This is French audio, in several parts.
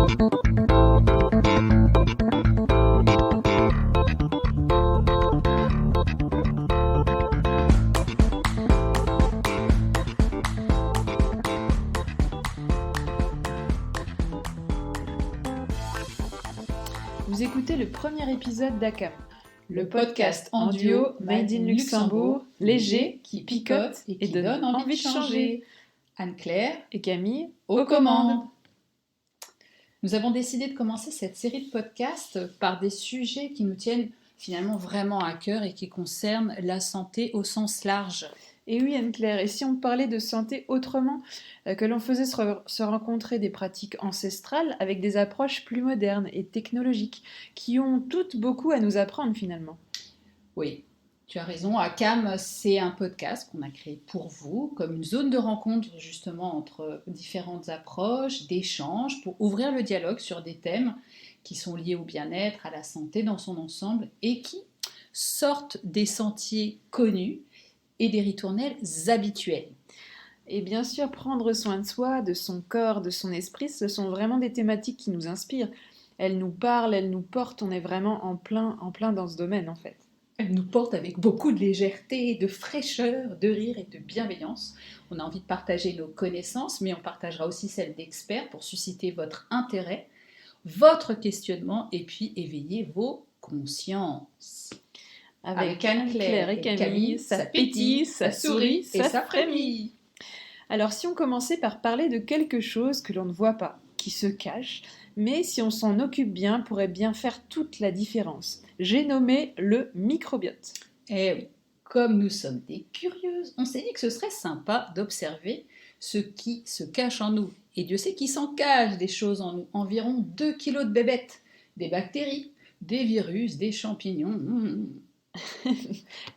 Vous écoutez le premier épisode d'ACAM, le podcast en duo Made in Luxembourg, léger, qui picote et qui donne envie de changer. Anne-Claire Et Camille, aux commandes. Nous avons décidé de commencer cette série de podcasts par des sujets qui nous tiennent finalement vraiment à cœur et qui concernent la santé au sens large. Et oui Anne-Claire, et si on parlait de santé autrement, que l'on faisait se rencontrer des pratiques ancestrales avec des approches plus modernes et technologiques, qui ont toutes beaucoup à nous apprendre finalement. Oui, tu as raison, ACAM c'est un podcast qu'on a créé pour vous, comme une zone de rencontre justement entre différentes approches, d'échanges, pour ouvrir le dialogue sur des thèmes qui sont liés au bien-être, à la santé dans son ensemble, et qui sortent des sentiers connus et des ritournelles habituelles. Et bien sûr, prendre soin de soi, de son corps, de son esprit, ce sont vraiment des thématiques qui nous inspirent. Elles nous parlent, elles nous portent, on est vraiment en plein dans ce domaine en fait. Elles nous portent avec beaucoup de légèreté, de fraîcheur, de rire et de bienveillance. On a envie de partager nos connaissances, mais on partagera aussi celles d'experts pour susciter votre intérêt, votre questionnement et puis éveiller vos consciences. Avec Anne-Claire et Camille, ça pétille, ça sourit et ça frémit. Alors si on commençait par parler de quelque chose que l'on ne voit pas, qui se cache, mais si on s'en occupe bien, pourrait bien faire toute la différence. J'ai nommé le microbiote. Et oui, comme nous sommes des curieuses, on s'est dit que ce serait sympa d'observer ce qui se cache en nous. Et Dieu sait qu'il s'en cache des choses en nous. Environ 2 kilos de bébêtes, des bactéries, des virus, des champignons.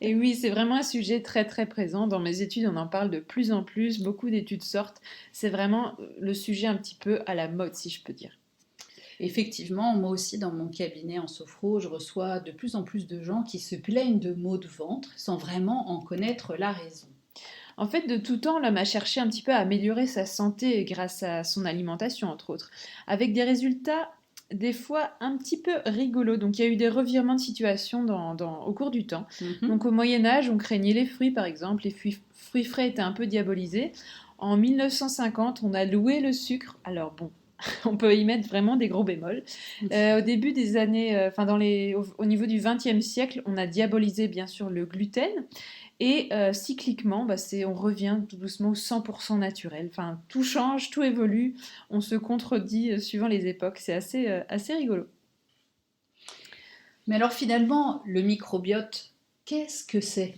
Et oui, c'est vraiment un sujet très très présent. Dans mes études, on en parle de plus en plus. Beaucoup d'études sortent. C'est vraiment le sujet un petit peu à la mode, si je peux dire. Effectivement, moi aussi, dans mon cabinet en sophro, je reçois de plus en plus de gens qui se plaignent de maux de ventre sans vraiment en connaître la raison. En fait, de tout temps, l'homme a cherché un petit peu à améliorer sa santé grâce à son alimentation, entre autres, avec des résultats des fois un petit peu rigolos. Donc il y a eu des revirements de situation au cours du temps. Donc au Moyen-Âge, on craignait les fruits, par exemple. Les fruits frais étaient un peu diabolisés. En 1950, on a loué le sucre. Alors bon, on peut y mettre vraiment des gros bémols. Au début des années, au niveau du XXe siècle, on a diabolisé bien sûr le gluten. Et cycliquement, on revient tout doucement au 100% naturel. Enfin, tout change, tout évolue, on se contredit suivant les époques. C'est assez rigolo. Mais alors finalement, le microbiote, qu'est-ce que c'est ?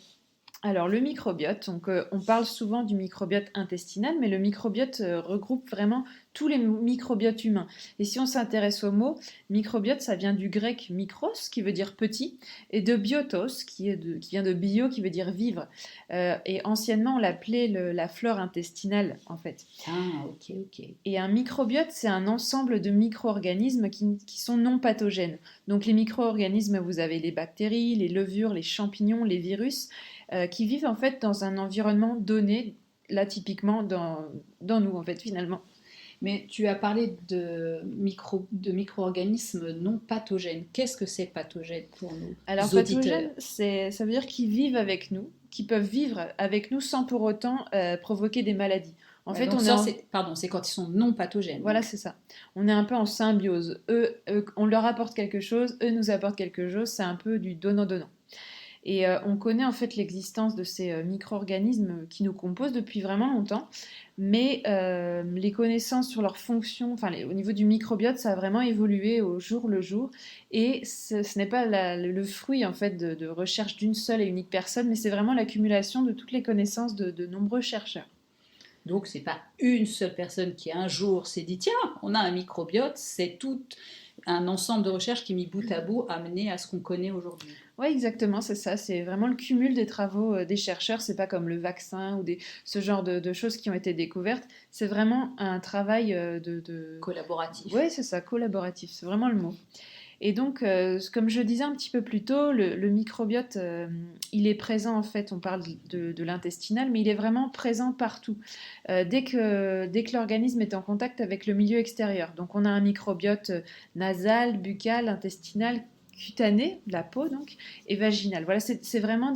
Alors le microbiote, donc, on parle souvent du microbiote intestinal, mais le microbiote regroupe vraiment tous les microbiotes humains. Et si on s'intéresse au mot, microbiote, ça vient du grec mikros, qui veut dire petit, et de biotos, qui vient de bio, qui veut dire vivre. Et anciennement, on l'appelait la flore intestinale, en fait. Ah, ok. Et un microbiote, c'est un ensemble de micro-organismes qui sont non pathogènes. Donc les micro-organismes, vous avez les bactéries, les levures, les champignons, les virus, qui vivent en fait dans un environnement donné, là typiquement dans nous en fait finalement. Mais tu as parlé de micro-organismes non pathogènes. Qu'est-ce que c'est pathogène pour nous ? Alors pathogène, ça veut dire qu'ils vivent avec nous, qui peuvent vivre avec nous sans pour autant provoquer des maladies. En fait, c'est quand ils sont non pathogènes. Voilà, c'est ça. On est un peu en symbiose. Eux, on leur apporte quelque chose, eux nous apportent quelque chose, c'est un peu du donnant-donnant. Et on connaît en fait l'existence de ces micro-organismes qui nous composent depuis vraiment longtemps, mais les connaissances sur leur fonction, au niveau du microbiote, ça a vraiment évolué au jour le jour, et ce n'est pas le fruit en fait de recherche d'une seule et unique personne, mais c'est vraiment l'accumulation de toutes les connaissances de nombreux chercheurs. Donc c'est pas une seule personne qui un jour s'est dit tiens, on a un microbiote, c'est tout un ensemble de recherches qui mis bout à bout a mené à ce qu'on connaît aujourd'hui. Oui, exactement, c'est ça. C'est vraiment le cumul des travaux des chercheurs. C'est pas comme le vaccin ou ce genre de choses qui ont été découvertes. C'est vraiment un travail de... Collaboratif. Oui, c'est ça, collaboratif. C'est vraiment le mot. Et donc, comme je disais un petit peu plus tôt, le microbiote, il est présent en fait, on parle de l'intestinal, mais il est vraiment présent partout. Dès que l'organisme est en contact avec le milieu extérieur. Donc on a un microbiote nasal, buccal, intestinal, cutané, de la peau donc, et vaginal. Voilà, c'est vraiment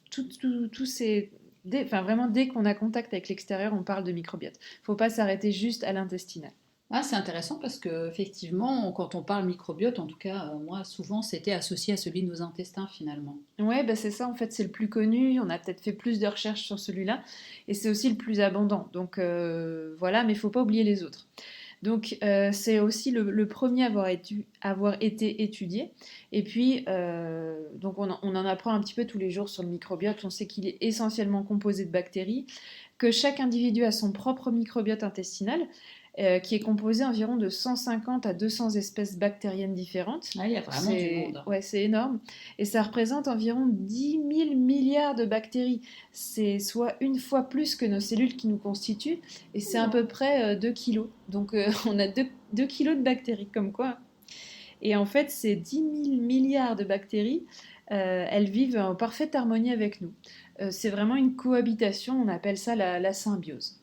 tous ces... enfin, vraiment, dès qu'on a contact avec l'extérieur, on parle de microbiote. Il ne faut pas s'arrêter juste à l'intestinal. Ah, c'est intéressant parce que effectivement, quand on parle microbiote, en tout cas, moi, souvent, c'était associé à celui de nos intestins finalement. Ouais, bah c'est ça, en fait, c'est le plus connu. On a peut-être fait plus de recherches sur celui-là. Et c'est aussi le plus abondant. Donc voilà, mais il ne faut pas oublier les autres. Donc c'est aussi le premier à avoir été étudié. Et puis, donc on en apprend un petit peu tous les jours sur le microbiote. On sait qu'il est essentiellement composé de bactéries, que chaque individu a son propre microbiote intestinal, qui est composé environ de 150 à 200 espèces bactériennes différentes. Ah, il y a vraiment du monde. Ouais, c'est énorme. Et ça représente environ 10 000 milliards de bactéries. C'est soit une fois plus que nos cellules qui nous constituent. Et c'est à peu près 2 kilos. Donc on a 2 kilos de bactéries, comme quoi. Et en fait, ces 10 000 milliards de bactéries, elles vivent en parfaite harmonie avec nous. C'est vraiment une cohabitation, on appelle ça la symbiose.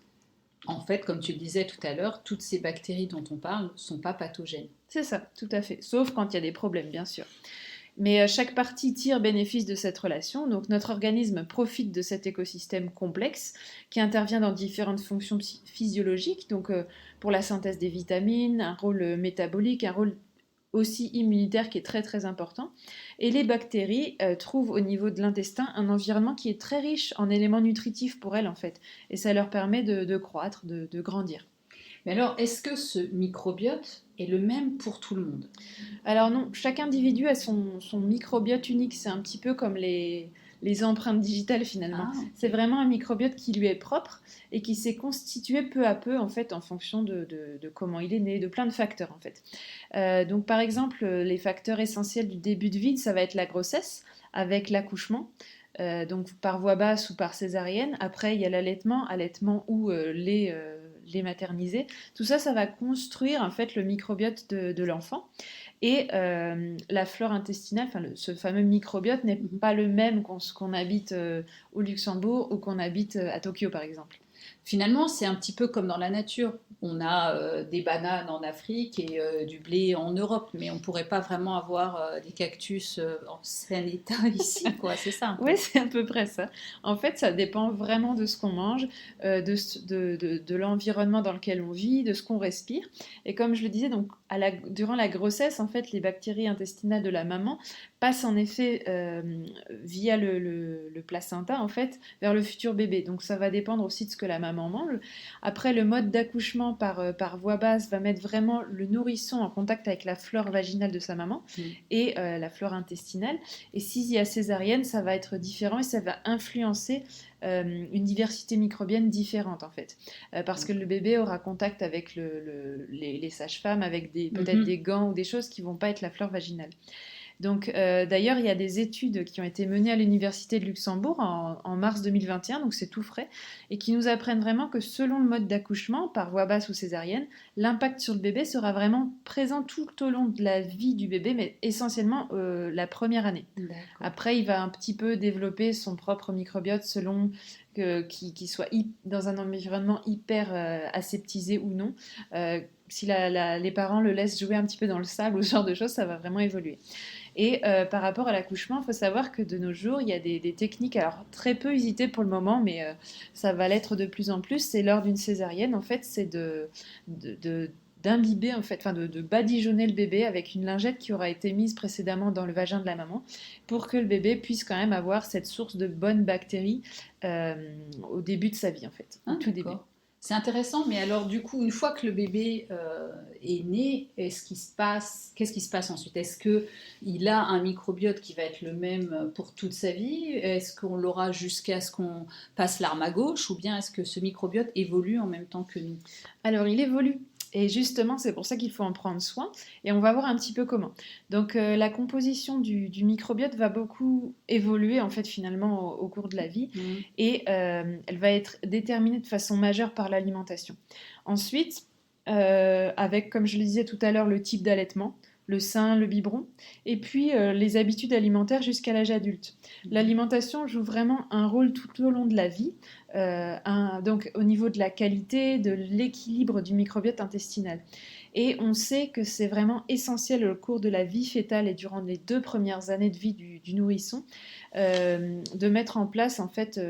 En fait, comme tu le disais tout à l'heure, toutes ces bactéries dont on parle ne sont pas pathogènes. C'est ça, tout à fait. Sauf quand il y a des problèmes, bien sûr. Mais chaque partie tire bénéfice de cette relation. Donc notre organisme profite de cet écosystème complexe qui intervient dans différentes fonctions physiologiques. Donc pour la synthèse des vitamines, un rôle métabolique, un rôle aussi immunitaire qui est très très important. Et les bactéries trouvent au niveau de l'intestin un environnement qui est très riche en éléments nutritifs pour elles en fait. Et ça leur permet de croître, de grandir. Mais alors, est-ce que ce microbiote est le même pour tout le monde? Alors non, chaque individu a son microbiote unique. C'est un petit peu comme les empreintes digitales finalement. Ah, C'est ok. vraiment un microbiote qui lui est propre et qui s'est constitué peu à peu en fait en fonction de comment il est né, de plein de facteurs en fait. Donc par exemple, les facteurs essentiels du début de vie, ça va être la grossesse avec l'accouchement. Donc par voie basse ou par césarienne. Après, il y a allaitement ou lait maternisé. Tout ça, ça va construire en fait le microbiote de l'enfant. Et la flore intestinale, enfin ce fameux microbiote n'est Mhm. pas le même qu'on habite au Luxembourg ou qu'on habite à Tokyo par exemple. Finalement, c'est un petit peu comme dans la nature. On a des bananes en Afrique et du blé en Europe, mais on ne pourrait pas vraiment avoir des cactus en sain état ici, quoi. C'est ça un Oui, peu. c'est à peu près ça. En fait, ça dépend vraiment de ce qu'on mange, de l'environnement dans lequel on vit, de ce qu'on respire. Et comme je le disais, donc, durant la grossesse, en fait, les bactéries intestinales de la maman passent en effet via le placenta, en fait, vers le futur bébé. Donc ça va dépendre aussi de ce que la maman mange. Après, le mode d'accouchement par voie basse va mettre vraiment le nourrisson en contact avec la flore vaginale de sa maman Mm. et la flore intestinale. Et s'il y a césarienne, ça va être différent et ça va influencer une diversité microbienne différente en fait. Parce que le bébé aura contact avec les sages-femmes, avec peut-être Mhm. des gants ou des choses qui vont pas être la flore vaginale. Donc, d'ailleurs, il y a des études qui ont été menées à l'Université de Luxembourg en mars 2021, donc c'est tout frais, et qui nous apprennent vraiment que selon le mode d'accouchement, par voie basse ou césarienne, l'impact sur le bébé sera vraiment présent tout au long de la vie du bébé, mais essentiellement la première année. D'accord. Après, il va un petit peu développer son propre microbiote selon qu'il soit dans un environnement hyper aseptisé ou non. Si les parents le laissent jouer un petit peu dans le sable ou ce genre de choses, ça va vraiment évoluer. Et par rapport à l'accouchement, il faut savoir que de nos jours, il y a des techniques, alors très peu usitées pour le moment, mais ça va l'être de plus en plus. C'est lors d'une césarienne, en fait, c'est d'imbiber, en fait, enfin de badigeonner le bébé avec une lingette qui aura été mise précédemment dans le vagin de la maman pour que le bébé puisse quand même avoir cette source de bonnes bactéries euh, au début de sa vie, en fait, au Ah, tout début. d'accord. C'est intéressant, mais alors du coup, une fois que le bébé est né, qu'est-ce qui se passe ensuite? Est-ce que il a un microbiote qui va être le même pour toute sa vie? Est-ce qu'on l'aura jusqu'à ce qu'on passe l'arme à gauche, ou bien est-ce que ce microbiote évolue en même temps que nous? Alors, il évolue. Et justement, c'est pour ça qu'il faut en prendre soin. Et on va voir un petit peu comment. Donc, la composition du microbiote va beaucoup évoluer, en fait, finalement, au cours de la vie. Mhm. Et elle va être déterminée de façon majeure par l'alimentation. Ensuite, avec, comme je le disais tout à l'heure, le type d'allaitement. le sein, le biberon, et puis les habitudes alimentaires jusqu'à l'âge adulte. L'alimentation joue vraiment un rôle tout au long de la vie, donc au niveau de la qualité, de l'équilibre du microbiote intestinal. Et on sait que c'est vraiment essentiel au cours de la vie fétale et durant les 2 premières années de vie du nourrisson, de mettre en place en fait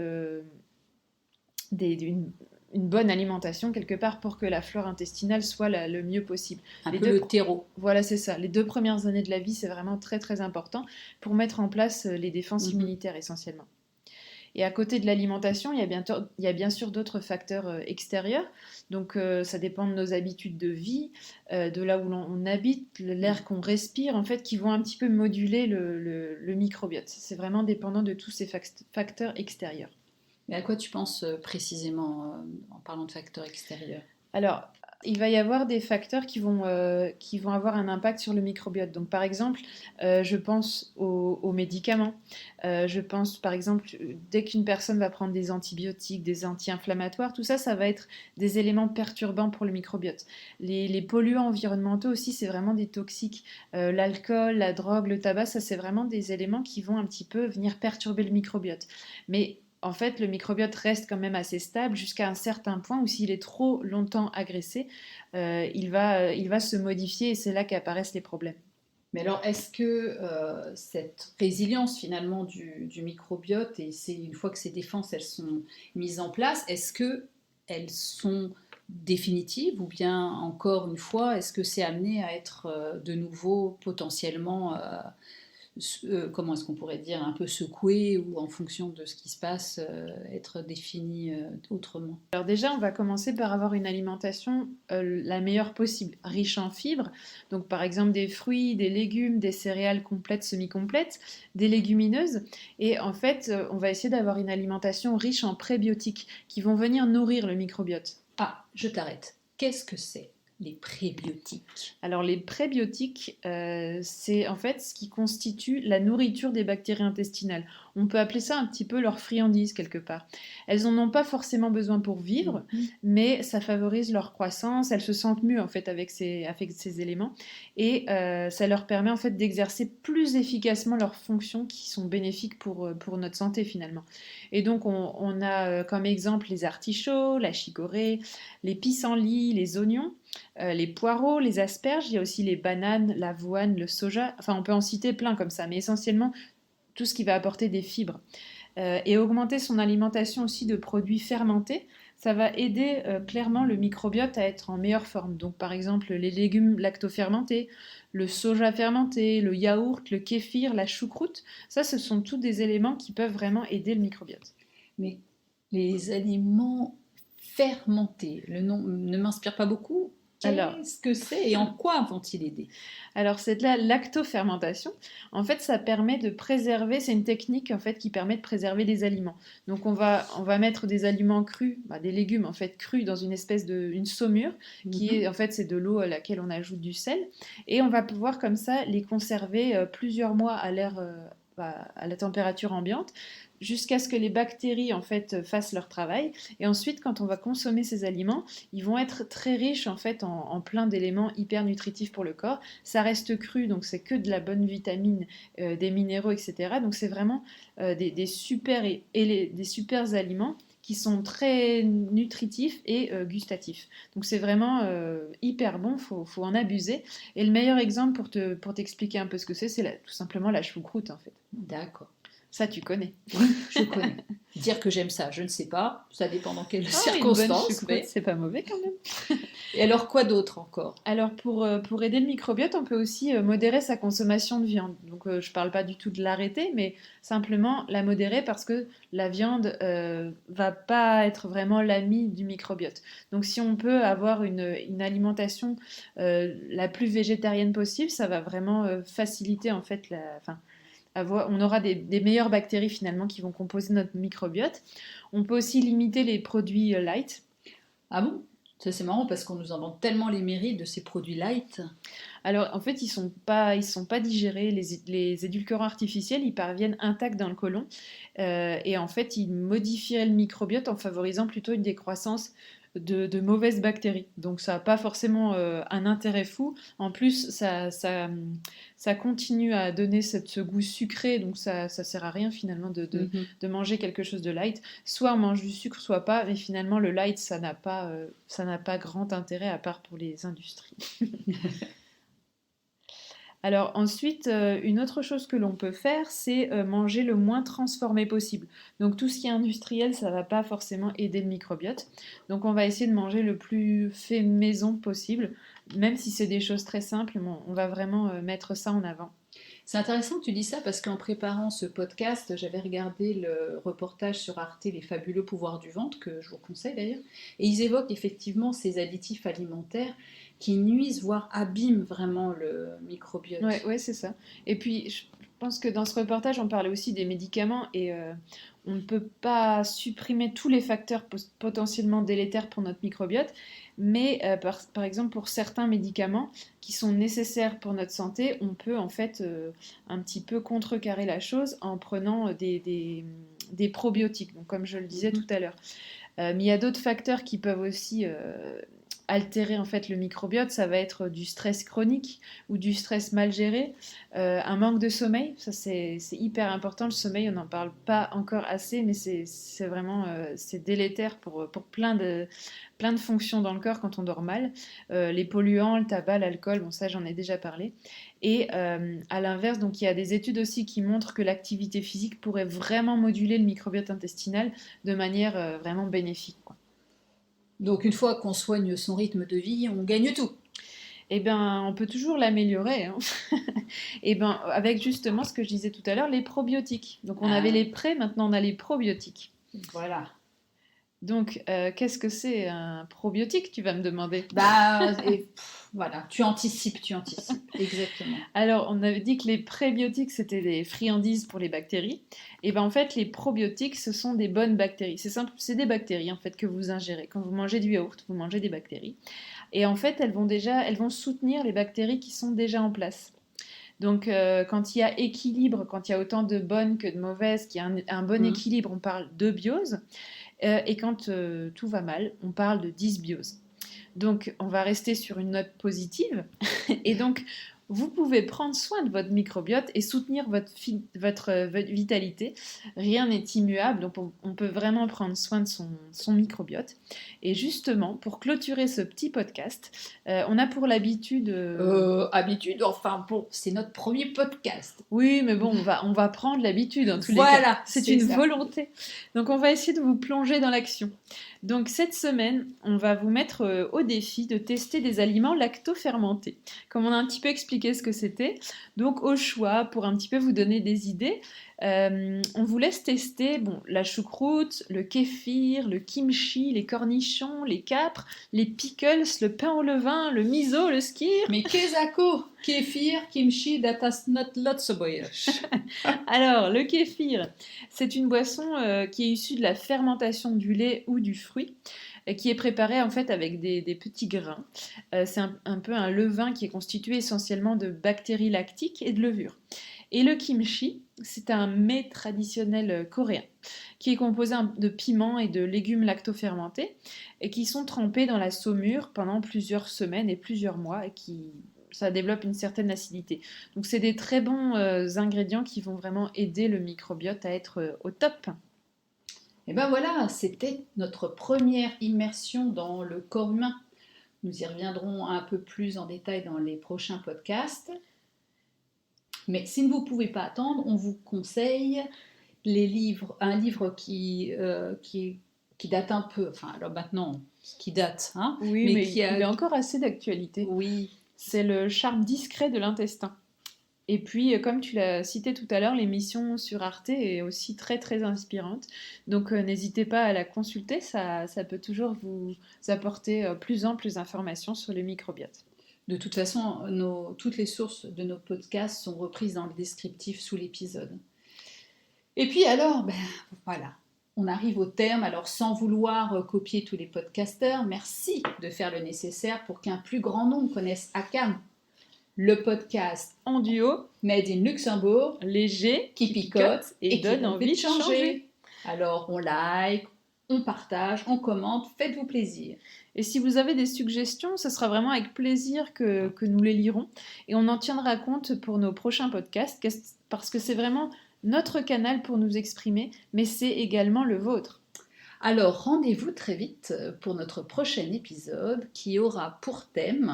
une bonne alimentation quelque part pour que la flore intestinale soit le mieux possible. Un peu le terreau. Voilà, c'est ça. Les 2 premières années de la vie, c'est vraiment très très important pour mettre en place les défenses immunitaires essentiellement. Et à côté de l'alimentation, il y a bien sûr d'autres facteurs extérieurs. Donc ça dépend de nos habitudes de vie, de là où on habite, l'air qu'on respire, en fait, qui vont un petit peu moduler le microbiote. C'est vraiment dépendant de tous ces facteurs extérieurs. Mais à quoi tu penses précisément en parlant de facteurs extérieurs? Alors, il va y avoir des facteurs qui vont avoir un impact sur le microbiote. Donc, par exemple, je pense aux médicaments. Je pense, par exemple, dès qu'une personne va prendre des antibiotiques, des anti-inflammatoires, tout ça, ça va être des éléments perturbants pour le microbiote. Les polluants environnementaux aussi, c'est vraiment des toxiques. L'alcool, la drogue, le tabac, ça, c'est vraiment des éléments qui vont un petit peu venir perturber le microbiote. Mais en fait, le microbiote reste quand même assez stable jusqu'à un certain point où s'il est trop longtemps agressé, il va se modifier et c'est là qu'apparaissent les problèmes. Mais alors, est-ce que cette résilience finalement du microbiote, et c'est une fois que ces défenses elles sont mises en place, est-ce que elles sont définitives ou bien encore une fois, est-ce que c'est amené à être de nouveau potentiellement comment est-ce qu'on pourrait dire, un peu secoué ou en fonction de ce qui se passe, être défini autrement? Alors déjà, on va commencer par avoir une alimentation la meilleure possible, riche en fibres. Donc par exemple des fruits, des légumes, des céréales complètes, semi-complètes, des légumineuses. Et en fait, on va essayer d'avoir une alimentation riche en prébiotiques qui vont venir nourrir le microbiote. Ah, je t'arrête. Qu'est-ce que c'est les prébiotiques? Alors les prébiotiques, c'est en fait ce qui constitue la nourriture des bactéries intestinales. On peut appeler ça un petit peu leur friandise quelque part. Elles n'en ont pas forcément besoin pour vivre, mais ça favorise leur croissance. Elles se sentent mieux en fait avec ces éléments et ça leur permet en fait d'exercer plus efficacement leurs fonctions qui sont bénéfiques pour notre santé finalement. Et donc on a comme exemple les artichauts, la chicorée, les pissenlits, les oignons. Les poireaux, les asperges, il y a aussi les bananes, l'avoine, le soja, enfin on peut en citer plein comme ça, mais essentiellement tout ce qui va apporter des fibres. Et augmenter son alimentation aussi de produits fermentés, ça va aider clairement le microbiote à être en meilleure forme. Donc par exemple les légumes lactofermentés, le soja fermenté, le yaourt, le kéfir, la choucroute, ça ce sont tous des éléments qui peuvent vraiment aider le microbiote. Mais les aliments fermentés, le nom ne m'inspire pas beaucoup. Qu'est-ce que c'est et en quoi vont-ils aider? Alors c'est de la lactofermentation. En fait, ça permet de préserver, c'est une technique en fait qui permet de préserver des aliments. Donc on va mettre des aliments crus, des légumes en fait crus dans une espèce une saumure qui est en fait c'est de l'eau à laquelle on ajoute du sel et on va pouvoir comme ça les conserver plusieurs mois à la température ambiante jusqu'à ce que les bactéries en fait fassent leur travail et ensuite quand on va consommer ces aliments ils vont être très riches en fait en plein d'éléments hyper nutritifs pour le corps. Ça reste cru donc c'est que de la bonne vitamine, des minéraux, etc. Donc c'est vraiment des super des super aliments qui sont très nutritifs et gustatifs. Donc c'est vraiment hyper bon, faut en abuser. Et le meilleur exemple pour t'expliquer un peu ce que c'est tout simplement la choucroute en fait. D'accord. Ça, tu connais. Oui, je connais. Dire que j'aime ça, je ne sais pas. Ça dépend dans quelles circonstances. Mais c'est pas mauvais quand même. Et alors, quoi d'autre encore? Alors, pour aider le microbiote, on peut aussi modérer sa consommation de viande. Donc, je parle pas du tout de l'arrêter, mais simplement la modérer parce que la viande va pas être vraiment l'ami du microbiote. Donc, si on peut avoir une alimentation la plus végétarienne possible, ça va vraiment faciliter en fait on aura des meilleures bactéries finalement qui vont composer notre microbiote. On peut aussi limiter les produits light. Ah bon? Ça c'est marrant parce qu'on nous invente tellement les mérites de ces produits light. Alors en fait ils sont pas digérés, les édulcorants artificiels ils parviennent intacts dans le côlon et en fait ils modifieraient le microbiote en favorisant plutôt une décroissance de mauvaises bactéries. Donc ça n'a pas forcément un intérêt fou. En plus, ça continue à donner ce goût sucré, donc ça sert à rien finalement de manger quelque chose de light. Soit on mange du sucre, soit pas, mais finalement le light, ça n'a pas grand intérêt à part pour les industries. Alors ensuite, une autre chose que l'on peut faire, c'est manger le moins transformé possible. Donc tout ce qui est industriel, ça ne va pas forcément aider le microbiote. Donc on va essayer de manger le plus fait maison possible, même si c'est des choses très simples, on va vraiment mettre ça en avant. C'est intéressant que tu dis ça parce qu'en préparant ce podcast, j'avais regardé le reportage sur Arte, Les fabuleux pouvoirs du ventre, que je vous conseille d'ailleurs, et ils évoquent effectivement ces additifs alimentaires qui nuisent, voire abîment vraiment le microbiote. Ouais, c'est ça. Et puis, je pense que dans ce reportage, on parlait aussi des médicaments et on ne peut pas supprimer tous les facteurs potentiellement délétères pour notre microbiote, mais par exemple, pour certains médicaments qui sont nécessaires pour notre santé, on peut en fait un petit peu contrecarrer la chose en prenant des probiotiques, donc, comme je le disais tout à l'heure. Mais il y a d'autres facteurs qui peuvent aussi altérer en fait le microbiote. Ça va être du stress chronique ou du stress mal géré, un manque de sommeil, ça c'est hyper important. Le sommeil, on n'en parle pas encore assez, mais c'est vraiment c'est délétère pour plein de fonctions dans le corps quand on dort mal. Les polluants, le tabac, l'alcool, bon ça j'en ai déjà parlé. Et à l'inverse, donc il y a des études aussi qui montrent que l'activité physique pourrait vraiment moduler le microbiote intestinal de manière vraiment bénéfique, quoi. Donc une fois qu'on soigne son rythme de vie, on gagne tout. Eh bien, on peut toujours l'améliorer, hein. Et ben, avec justement ce que je disais tout à l'heure, les probiotiques. Donc on avait les prés, maintenant on a les probiotiques. Voilà. Donc, qu'est-ce que c'est un probiotique, tu vas me demander? Voilà, tu anticipes, exactement. Alors, on avait dit que les prébiotiques, c'était des friandises pour les bactéries. Et bien, en fait, les probiotiques, ce sont des bonnes bactéries. C'est simple, c'est des bactéries, en fait, que vous ingérez. Quand vous mangez du yaourt, vous mangez des bactéries. Et en fait, elles vont soutenir les bactéries qui sont déjà en place. Donc, quand il y a équilibre, quand il y a autant de bonnes que de mauvaises, qu'il y a un bon équilibre, on parle de biose. Et quand tout va mal, on parle de dysbiose. Donc, on va rester sur une note positive. Et donc, vous pouvez prendre soin de votre microbiote et soutenir votre vitalité. Rien n'est immuable, donc on peut vraiment prendre soin de son microbiote. Et justement, pour clôturer ce petit podcast, on a pour l'habitude... c'est notre premier podcast. Oui, mais bon, on va prendre l'habitude en tous les cas. C'est une volonté. Donc, on va essayer de vous plonger dans l'action. Donc, cette semaine, on va vous mettre au défi de tester des aliments lacto-fermentés. Comme on a un petit peu expliqué ce que c'était, donc au choix, pour un petit peu vous donner des idées, on vous laisse tester la choucroute, le kéfir, le kimchi, les cornichons, les capres, les pickles, le pain au levain, le miso, le skyr. Mais kezako, kéfir, kimchi, datas not lots of Alors, le kéfir, c'est une boisson qui est issue de la fermentation du lait ou du fruit, qui est préparée en fait avec des petits grains. C'est un peu un levain qui est constitué essentiellement de bactéries lactiques et de levure. Et le kimchi, c'est un mets traditionnel coréen qui est composé de piments et de légumes lactofermentés et qui sont trempés dans la saumure pendant plusieurs semaines et plusieurs mois et ça développe une certaine acidité. Donc c'est des très bons ingrédients qui vont vraiment aider le microbiote à être au top. Et ben voilà, c'était notre première immersion dans le corps humain. Nous y reviendrons un peu plus en détail dans les prochains podcasts. Mais si vous ne pouvez pas attendre, on vous conseille un livre qui date un peu, enfin alors maintenant, qui date, hein. Oui, mais il est encore assez d'actualité. Oui. C'est le charme discret de l'intestin. Et puis, comme tu l'as cité tout à l'heure, l'émission sur Arte est aussi très très inspirante. Donc n'hésitez pas à la consulter, ça peut toujours vous apporter plus amples informations sur le microbiote. De toute façon, toutes les sources de nos podcasts sont reprises dans le descriptif sous l'épisode. Et puis alors, voilà, on arrive au terme. Alors sans vouloir copier tous les podcasteurs, merci de faire le nécessaire pour qu'un plus grand nombre connaisse ACAM. Le podcast en duo, made in Luxembourg, léger, qui picote et donne envie de changer. Alors on like, on partage, on commente, faites-vous plaisir. Et si vous avez des suggestions, ce sera vraiment avec plaisir que nous les lirons. Et on en tiendra compte pour nos prochains podcasts, parce que c'est vraiment notre canal pour nous exprimer, mais c'est également le vôtre. Alors rendez-vous très vite pour notre prochain épisode qui aura pour thème...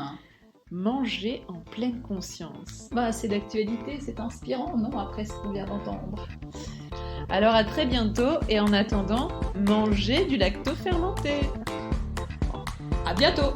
Manger en pleine conscience. c'est d'actualité, c'est inspirant, non? Après ce qu'on vient d'entendre. Alors à très bientôt et en attendant, mangez du lacto fermenté. À bientôt!